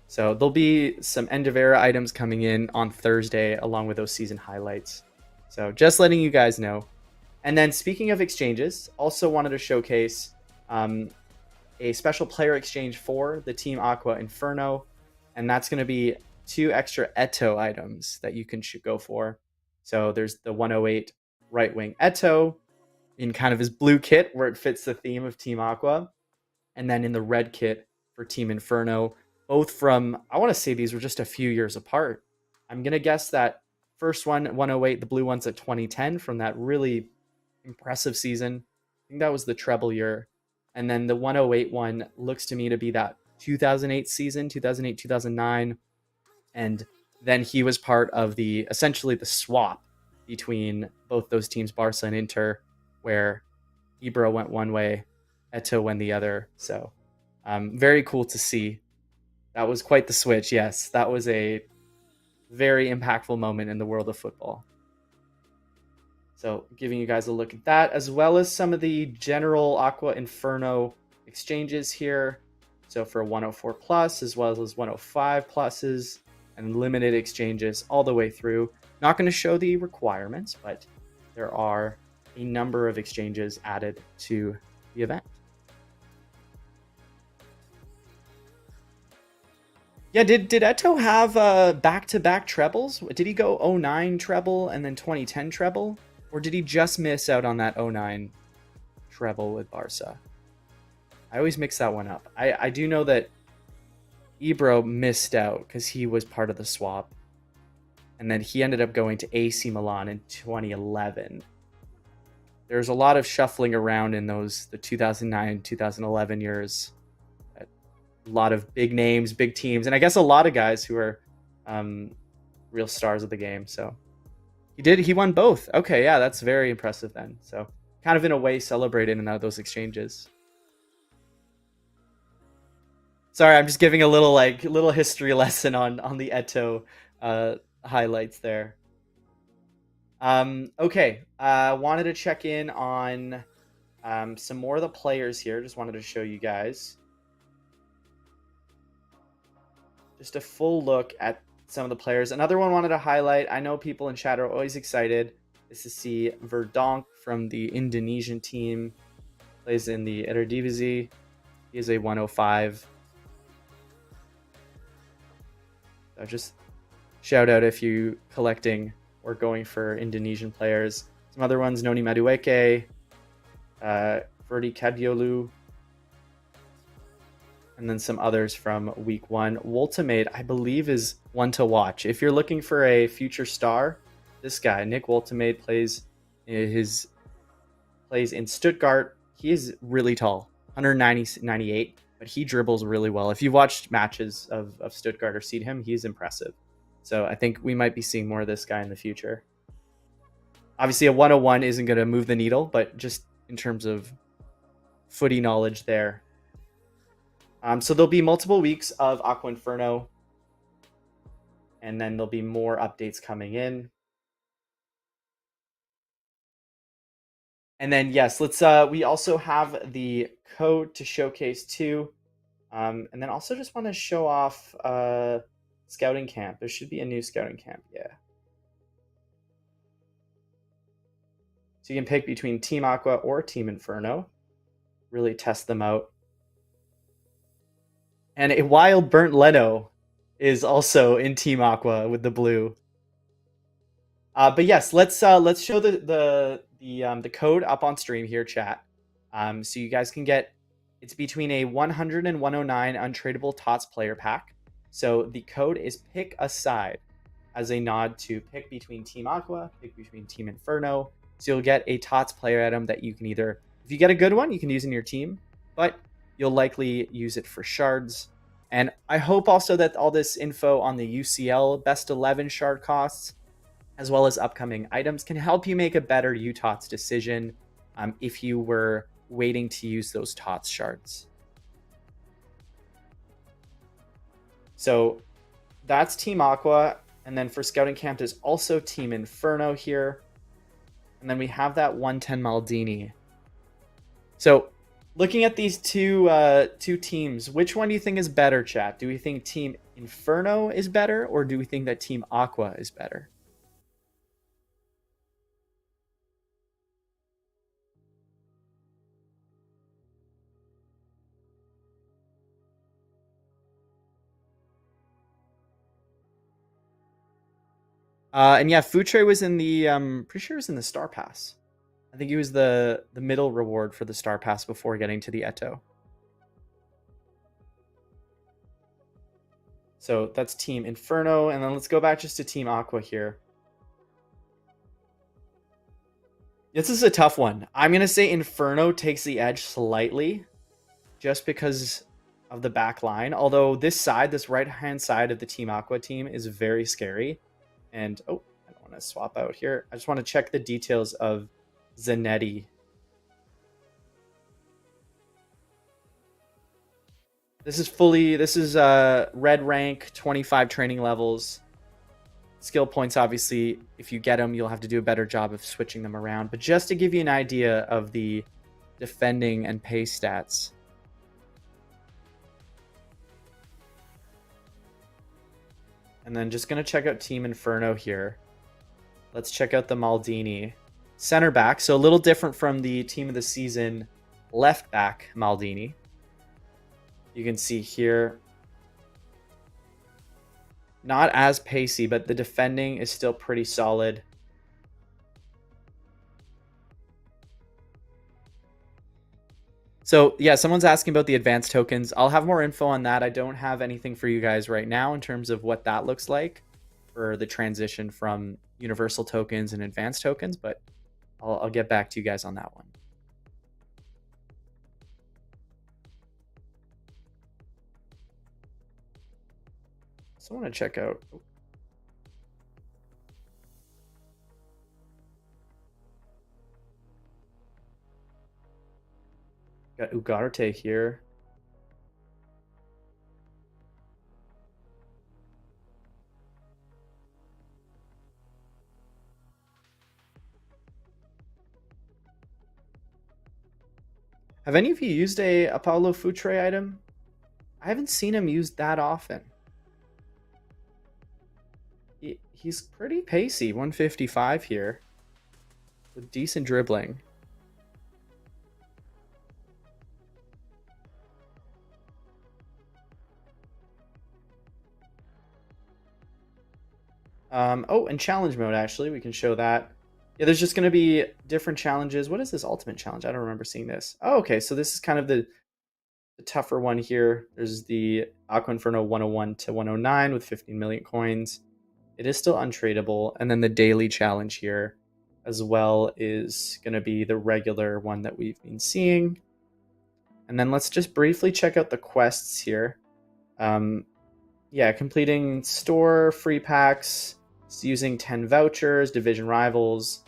So there'll be some end of era items coming in on Thursday along with those season highlights. So just letting you guys know. And then speaking of exchanges, also wanted to showcase a special player exchange for the Team Aqua Inferno. And that's going to be 2 extra Eto items that you can go for. So there's the 108 right wing Eto in kind of his blue kit where it fits the theme of Team Aqua. And then in the red kit for Team Inferno, both from, I want to say these were just a few years apart. I'm going to guess that first one, 108, the blue one's at 2010 from that really impressive season. I think that was the treble year. And then the 108 one looks to me to be that 2008 season, 2008, 2009. And then he was part of essentially the swap between both those teams, Barca and Inter, where Ibra went one way, Eto went the other. So very cool to see. That was quite the switch. Yes, that was a very impactful moment in the world of football. So giving you guys a look at that, as well as some of the general Aqua Inferno exchanges here. So for 104 plus, as well as 105 pluses and limited exchanges all the way through. Not going to show the requirements, but there are a number of exchanges added to the event. Yeah, did Eto have back-to-back trebles? Did he go 09 treble and then 2010 treble? Or did he just miss out on that 09 treble with Barca? I always mix that one up. I do know that Ibra missed out because he was part of the swap. And then he ended up going to AC Milan in 2011. There's a lot of shuffling around in the 2009, 2011 years. A lot of big names, big teams, and I guess a lot of guys who are real stars of the game. So he won both. Okay, yeah, that's very impressive then. So kind of in a way celebrated in those exchanges. Sorry, I'm just giving a little history lesson on the Eto highlights there. Okay, wanted to check in on some more of the players here. Just wanted to show you guys. Just a full look at some of the players. Another one wanted to highlight. I know people in chat are always excited is to see Verdonk from the Indonesian team. Plays in the Eredivisie. He is a 105. So just shout out if you collecting or going for Indonesian players. Some other ones, Noni Madueke, Ferdi Kadiolu. and then some others from week 1. Woltimate, I believe, is one to watch. If you're looking for a future star, this guy, Nick Woltimate, plays in Stuttgart. He is really tall, 198, but he dribbles really well. If you've watched matches of Stuttgart or seen him, he's impressive. So I think we might be seeing more of this guy in the future. Obviously, a 101 isn't going to move the needle, but just in terms of footy knowledge there. So there'll be multiple weeks of Aqua Inferno, and then there'll be more updates coming in. And then, yes, let's. We also have the code to showcase too. And then also just want to show off scouting camp. There should be a new scouting camp, yeah. So you can pick between Team Aqua or Team Inferno. Really test them out. And a wild burnt Leno is also in Team Aqua with the blue. But yes, let's show the code up on stream here, chat. So you guys can get, it's between a 100 and 109 untradeable TOTS player pack. So the code is pick a side, as a nod to pick between Team Aqua, pick between Team Inferno. So you'll get a TOTS player item that you can either, if you get a good one, you can use in your team, but you'll likely use it for shards. And I hope also that all this info on the UCL best 11 shard costs, as well as upcoming items, can help you make a better UTOTS decision if you were waiting to use those TOTS shards. So that's Team Aqua. And then for Scouting Camp, there's also Team Inferno here. And then we have that 110 Maldini. So looking at these two teams, which one do you think is better, chat? Do we think Team Inferno is better, or do we think that Team Aqua is better? And yeah, Futre was in the pretty sure it was in the Star Pass. I think he was the middle reward for the Star Pass before getting to the Eto. So that's Team Inferno, and then let's go back just to Team Aqua here. This is a tough one. I'm gonna say Inferno takes the edge slightly, just because of the back line. Although this side, this right-hand side of the Team Aqua team is very scary. And, oh, I don't want to swap out here. I just want to check the details of Zanetti. This is red rank, 25 training levels. Skill points, obviously, if you get them, you'll have to do a better job of switching them around. But just to give you an idea of the defending and pace stats. And then just going to check out Team Inferno here. Let's check out the Maldini. Center back, so a little different from the Team of the Season left back Maldini. You can see here, not as pacey, but the defending is still pretty solid. So yeah, someone's asking about the advanced tokens. I'll have more info on that. I don't have anything for you guys right now in terms of what that looks like for the transition from universal tokens and advanced tokens, but I'll get back to you guys on that one. So I want to check out. Got Ugarte here. Have any of you used a Apollo Futre item? I haven't seen him used that often. He's pretty pacey, 155 here, with decent dribbling. Oh, and challenge mode, actually, we can show that. Yeah, there's just going to be different challenges. What is this ultimate challenge? I don't remember seeing this. Oh, okay, so this is kind of the the tougher one here. There's the Aqua Inferno 101 to 109 with 15 million coins. It is still untradeable. And then the daily challenge here as well is going to be the regular one that we've been seeing. And then let's just briefly check out the quests here. Yeah, completing store free packs, using 10 vouchers, division rivals,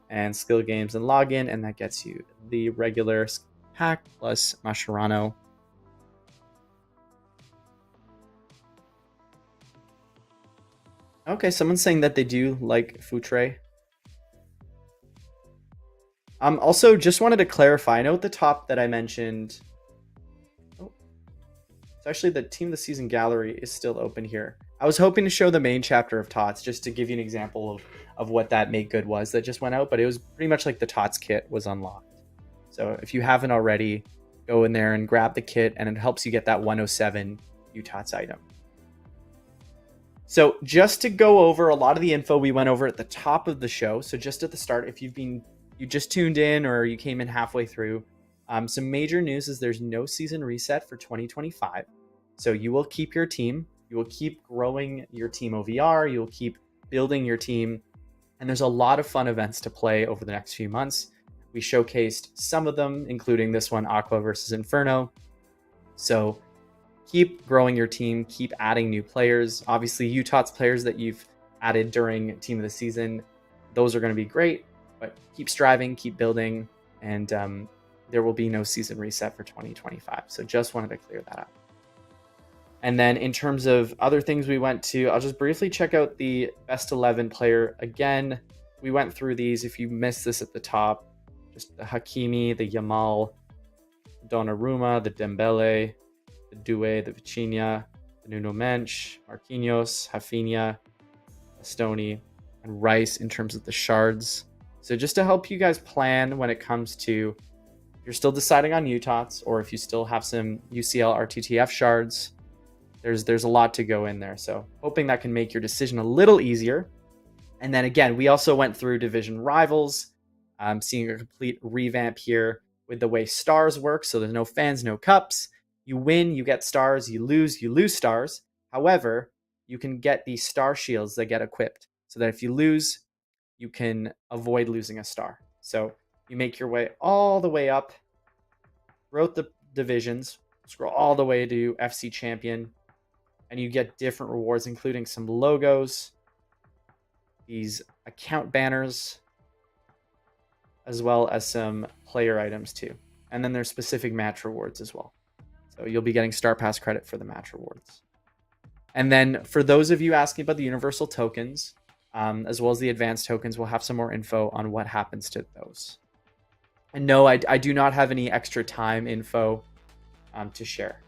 and skill games and login, and that gets you the regular pack plus Mascherano. Okay, someone's saying that they do like Futre. Also, just wanted to clarify. I know at the top that I mentioned. Oh, it's actually the Team of the Season gallery is still open here. I was hoping to show the main chapter of TOTS just to give you an example of what that make good was that just went out, but it was pretty much like the TOTS kit was unlocked. So if you haven't already, go in there and grab the kit, and it helps you get that 107 UTOTS item. So just to go over a lot of the info we went over at the top of the show. So just at the start, if you just tuned in or you came in halfway through, some major news is there's no season reset for 2025. So you will keep your team. You will keep growing your team OVR. You will keep building your team. And there's a lot of fun events to play over the next few months. We showcased some of them, including this one, Aqua versus Inferno. So keep growing your team, keep adding new players. Obviously, UTOTS players that you've added during Team of the Season, those are going to be great, but keep striving, keep building, and there will be no season reset for 2025. So just wanted to clear that up. And then in terms of other things we went to, I'll just briefly check out the best 11 player. Again, we went through these. If you missed this at the top, just the Hakimi, the Yamal, Donnarumma, the Dembele, the Doué, the Vitinha, the Nuno Mensch, Marquinhos, Rafinha, Bastoni, and Rice in terms of the shards. So just to help you guys plan when it comes to, if you're still deciding on UTOTS, or if you still have some UCL RTTF shards, there's a lot to go in there. So hoping that can make your decision a little easier. And then again, we also went through division rivals, seeing a complete revamp here with the way stars work. So there's no fans, no cups. You win, you get stars. You lose stars. However, you can get these star shields that get equipped so that if you lose, you can avoid losing a star. So you make your way all the way up throughout the divisions, scroll all the way to FC Champion, and you get different rewards, including some logos, these account banners, as well as some player items too. And then there's specific match rewards as well. So you'll be getting Star Pass credit for the match rewards. And then for those of you asking about the universal tokens, as well as the advanced tokens, we'll have some more info on what happens to those. And no, I do not have any extra time info to share.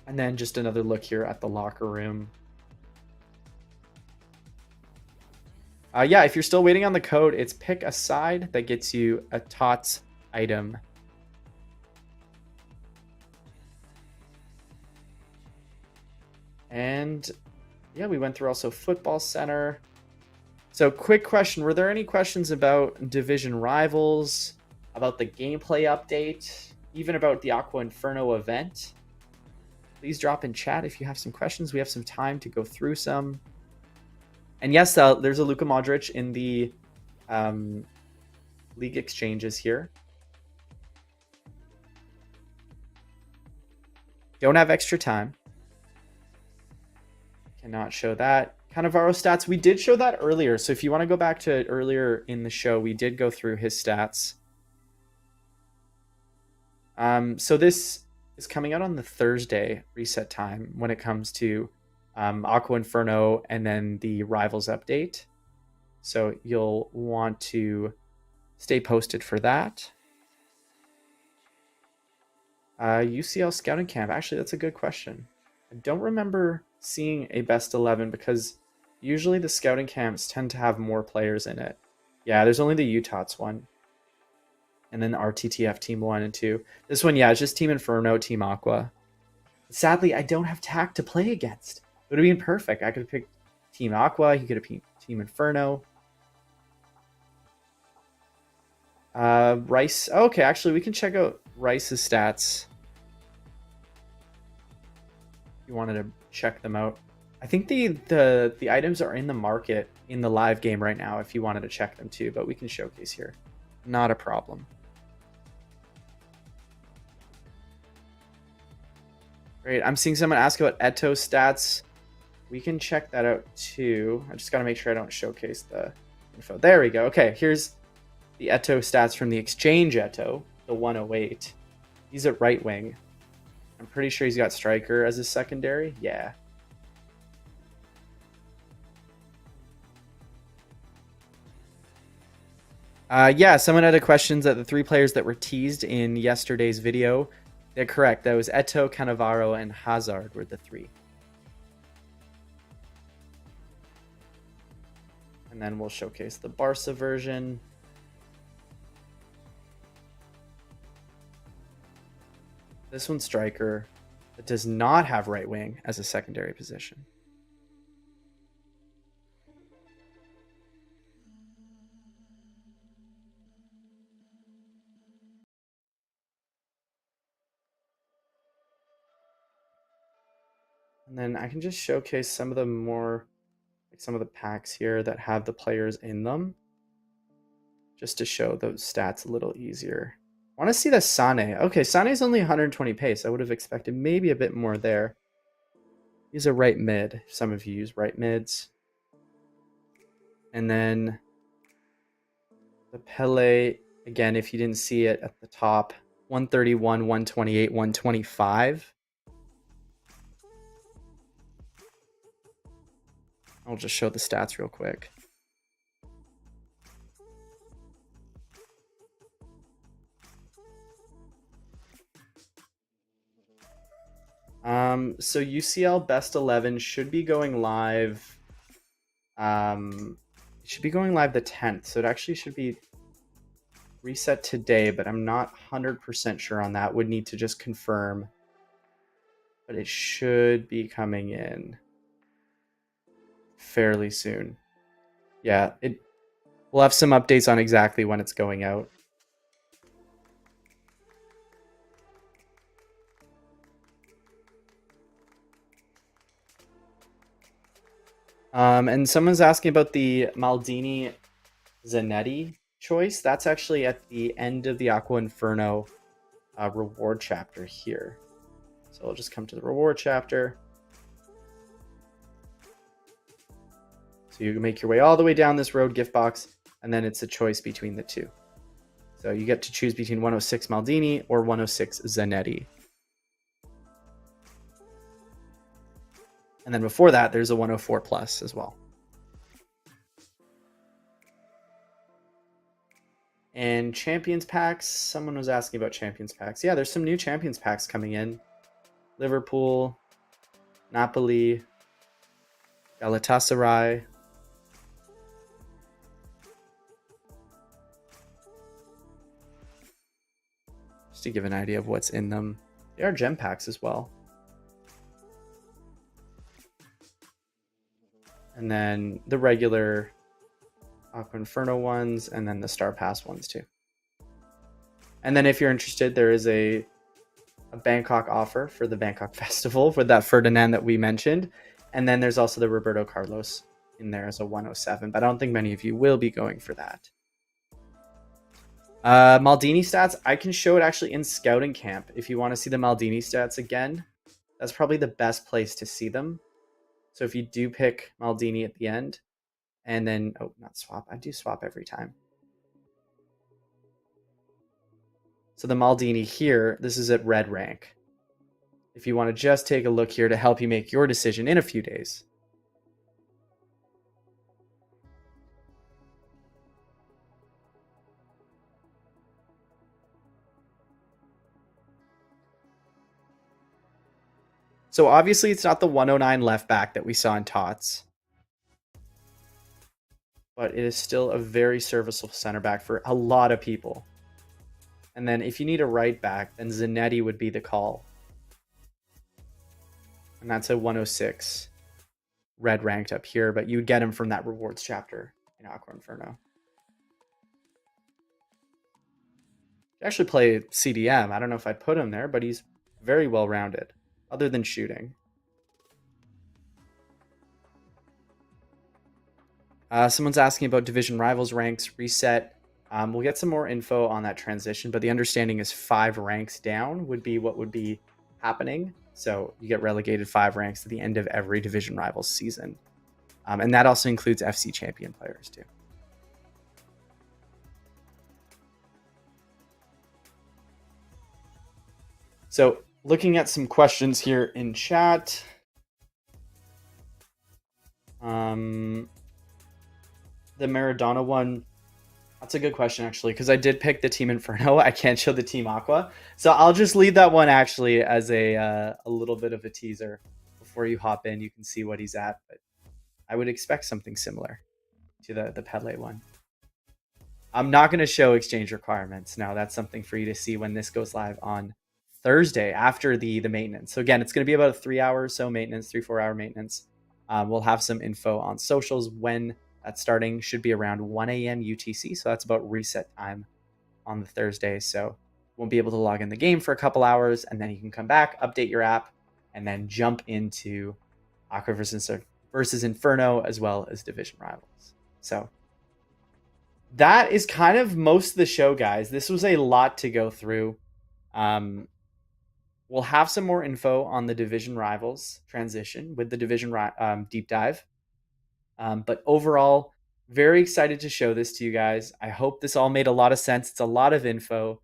And then just another look here at the locker room. Yeah, if you're still waiting on the code, it's pick a side that gets you a TOTS item. And yeah, we went through also Football Center. So quick question, were there any questions about division rivals, about the gameplay update, even about the Aqua Inferno event? Please drop in chat if you have some questions. We have some time to go through some. And yes, there's a Luka Modric in the league exchanges here. Don't have extra time. Cannot show that. Cannavaro stats, we did show that earlier. So if you want to go back to earlier in the show, we did go through his stats. So this is coming out on the Thursday reset time when it comes to Aqua Inferno and then the Rivals update. So you'll want to stay posted for that. UCL scouting camp. Actually, that's a good question. I don't remember seeing a best 11 because usually the scouting camps tend to have more players in it. Yeah, there's only the UTOTS one. And then RTTF Team 1 and 2. This one, yeah, it's just Team Inferno, Team Aqua. Sadly, I don't have TAC to play against. It would have been perfect. I could have picked Team Aqua. He could have picked Team Inferno. Rice. Okay, actually, we can check out Rice's stats. If you wanted to check them out. I think the items are in the market in the live game right now if you wanted to check them too, but we can showcase here. Not a problem. Great. I'm seeing someone ask about Eto stats. We can check that out too. I just got to make sure I don't showcase the info. There we go. Okay, here's the Eto stats from the exchange Eto, the 108. He's at right wing. I'm pretty sure he's got striker as his secondary. Yeah. Yeah, someone had a question that the three players that were teased in yesterday's video. They're correct. That was Eto, Cannavaro, and Hazard were the three. And then we'll showcase the Barca version. This one's striker. It does not have right wing as a secondary position. And then I can just showcase some of the more, like some of the packs here that have the players in them, just to show those stats a little easier. I want to see the Sane. Okay, Sane's only 120 pace. I would have expected maybe a bit more there. He's a right mid. Some of you use right mids. And then the Pele, again, if you didn't see it at the top, 131, 128, 125. I'll just show the stats real quick. So UCL Best 11 should be going live. It should be going live the 10th. So it actually should be reset today, but I'm not 100% sure on that. Would need to just confirm. But it should be coming in fairly soon. Yeah, we'll have some updates on exactly when it's going out. And someone's asking about the Maldini Zanetti choice. That's actually at the end of the Aqua Inferno reward chapter here. So I'll just come to the reward chapter. So you make your way all the way down this road gift box, and then it's a choice between the two. So you get to choose between 106 Maldini or 106 Zanetti. And then before that, there's a 104 plus as well. And Champions packs, someone was asking about Champions packs. Yeah, there's some new Champions packs coming in. Liverpool, Napoli, Galatasaray. Just to give an idea of what's in them. They are gem packs as well. And then the regular Aqua Inferno ones, and then the Star Pass ones too. And then if you're interested, there is a Bangkok offer for the Bangkok Festival with that Ferdinand that we mentioned. And then there's also the Roberto Carlos in there as a 107, but I don't think many of you will be going for that. Maldini stats, I can show it actually in Scouting Camp. If you want to see the Maldini stats again, that's probably the best place to see them. So if you do pick Maldini at the end, and then, oh, not swap. I do swap every time. So the Maldini here, this is at red rank. If you want to just take a look here to help you make your decision in a few days. So obviously it's not the 109 left back that we saw in TOTS. But it is still a very serviceable center back for a lot of people. And then if you need a right back, then Zanetti would be the call. And that's a 106 red ranked up here, but you'd get him from that rewards chapter in Aqua Inferno. Actually play CDM. I don't know if I'd put him there, but he's very well rounded, other than shooting. Someone's asking about Division Rivals ranks reset. We'll get some more info on that transition, but the understanding is 5 ranks down would be what would be happening. So you get relegated 5 ranks at the end of every Division Rivals season. And that also includes FC champion players too. So looking at some questions here in chat. The Maradona one, that's a good question, actually, because I did pick the Team Inferno. I can't show the Team Aqua. So I'll just leave that one, actually, as a little bit of a teaser. Before you hop in, you can see what he's at. But I would expect something similar to the Pele one. I'm not going to show exchange requirements. No, that's something for you to see when this goes live on Thursday after the maintenance. So again, it's going to be about a 3 hour or so maintenance, 3-4 hour maintenance. We'll have some info on socials when that's starting. Should be around 1 a.m. UTC. So that's about reset time on the Thursday. So won't be able to log in the game for a couple hours, and then you can come back, update your app, and then jump into Aqua versus Inferno as well as Division Rivals. So that is kind of most of the show, guys. This was a lot to go through. We'll have some more info on the Division Rivals transition with the Division deep dive. But overall, very excited to show this to you guys. I hope this all made a lot of sense. It's a lot of info.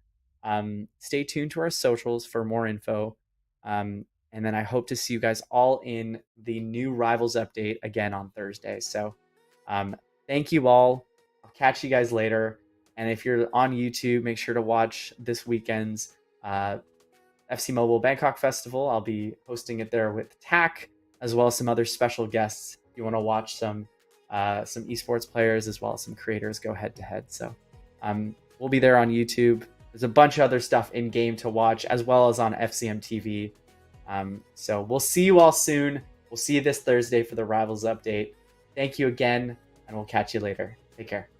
Stay tuned to our socials for more info. And then I hope to see you guys all in the new Rivals update again on Thursday. So thank you all. I'll catch you guys later. And if you're on YouTube, make sure to watch this weekend's FC Mobile Bangkok Festival. I'll be hosting it there with TAC, as well as some other special guests. If you want to watch some esports players as well as some creators go head to head. So we'll be there on YouTube. There's a bunch of other stuff in game to watch, as well as on FCM TV. So we'll see you all soon. We'll see you this Thursday for the Rivals update. Thank you again, and we'll catch you later. Take care.